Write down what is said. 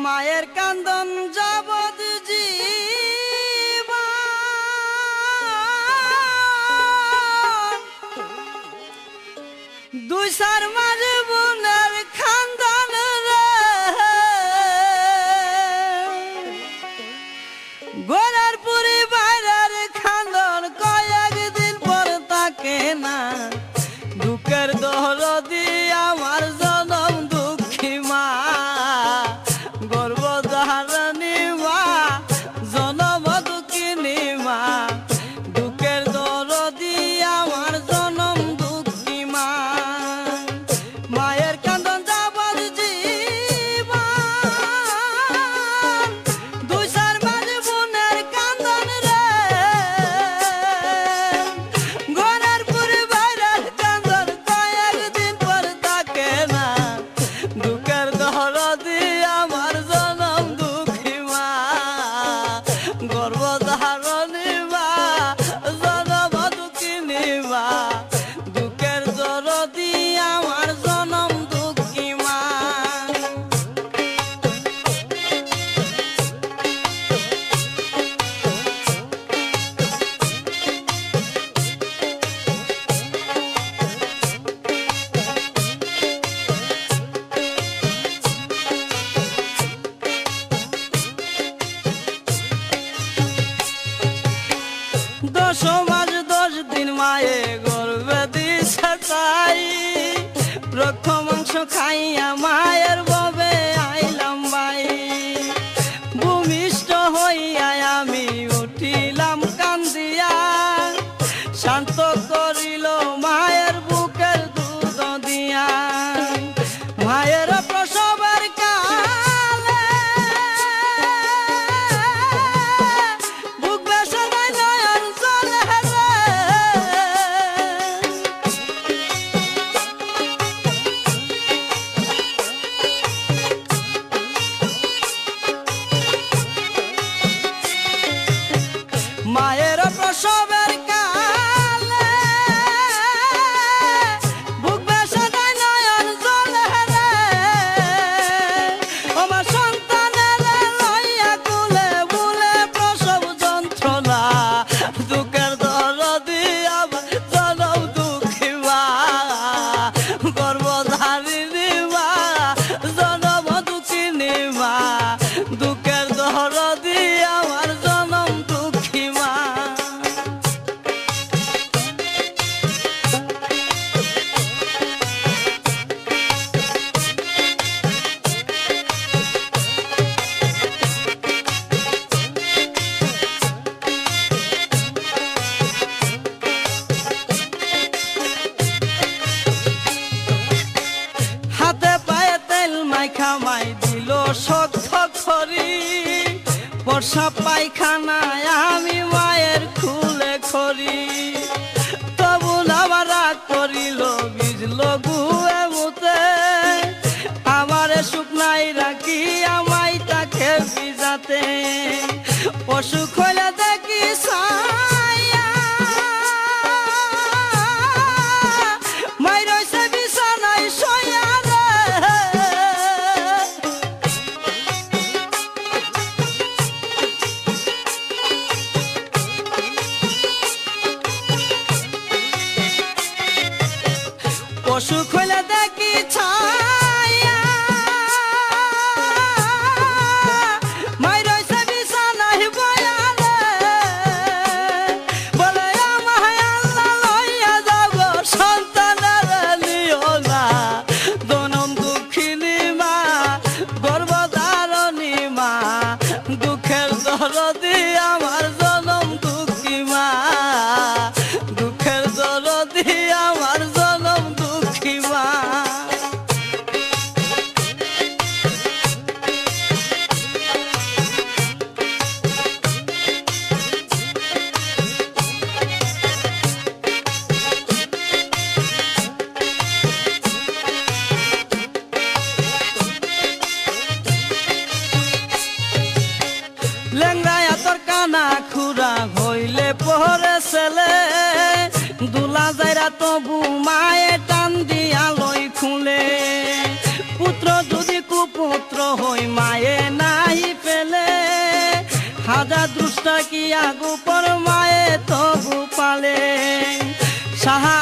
মায়ের কান্দন যাবৎ জীবন, দুই সার মাঝে বোনের খান্দন রে, গোড়ার পুরি বাইরের খান্দন কয়েকদিন পর তাকে না, দুঃখের দরদি আমার জনম দুঃখী মা, গর্ভধারিণী মা, জনম দুঃখিনী মা, দুঃখের দরদি আমার জনম দুঃখী মা। মায়ের কান্দন যাবৎ জীবন, দুই সার মাঝে বোনের কান্দন রে, ঘরের পুরি বাইরের কান্দন কয়েকদিন পর থাকে না, দুঃখের দরদি আমার জনম দুঃখী মা, গর্ভধারিণী মা, জনম দুঃখিনী মা, দুঃখের দরদি আমার জনম দুঃখী মা। দশ মাস 10 দিন মায়ে গর্ভে দিছে তাই, রক্ত মাংস খাইয়া মায়ের ববে আইলাম বাই, ভূমিষ্ঠ হইয়া আমি উঠিলাম কান্দিয়া, শান্ত করিল মায়ের বুকের দুধ দিয়া, মায়ের প্রসবের কালে বুক বেসানায় নয়ন জলে রে, মায়ের প্রসবের কালে বুক বেসানায় নয়ন জলে রে, আমার সন্তানের লইয়া কুলে বুলে প্রসব যন্ত্রণা, দুঃখের দরদি আমার জনম দুঃখী মা, গর্ভধারিণী মা, জনম দুঃখিনী মা, দুঃখের দরদি আমার জনম দুঃখী মা। হাতে পায়ে তেল মাইখা মাই দিল শক্ত খড়ি, বর্ষা পায়খানায় আমি মায়ের খুলে খড়ি, তবু আবার রাগ করিল ভিজল গুয়ে মুতে, আমারে শুকনাই রাখি আমায় তাকে ভিজাতে, অসুখ হইলে দেখি ছায়া, মাই রইছে বিছানায় শোয়া রে, অসুখ হইলে দেখি ছায়া, মাই রইছে বিছানায় বয়া রে, বলে আমায় আল্লাহ লইয়া যাও গো সন্তানের নিও না, জনম দুঃখিনী মা, গর্ভধারিণী মা, দুঃখের দরদি আমার জনম দুঃখী মা, দুঃখের দরদি আমার জনম দুঃখী মা। লইয়া তবু মায়ে টান দিয়া লই খুলে পুত্র যদি কুপুত্র হই মায়ে নাই পেলে হাজার দুষ্টা কি আগু পর মায়ে তবু পালে সাহা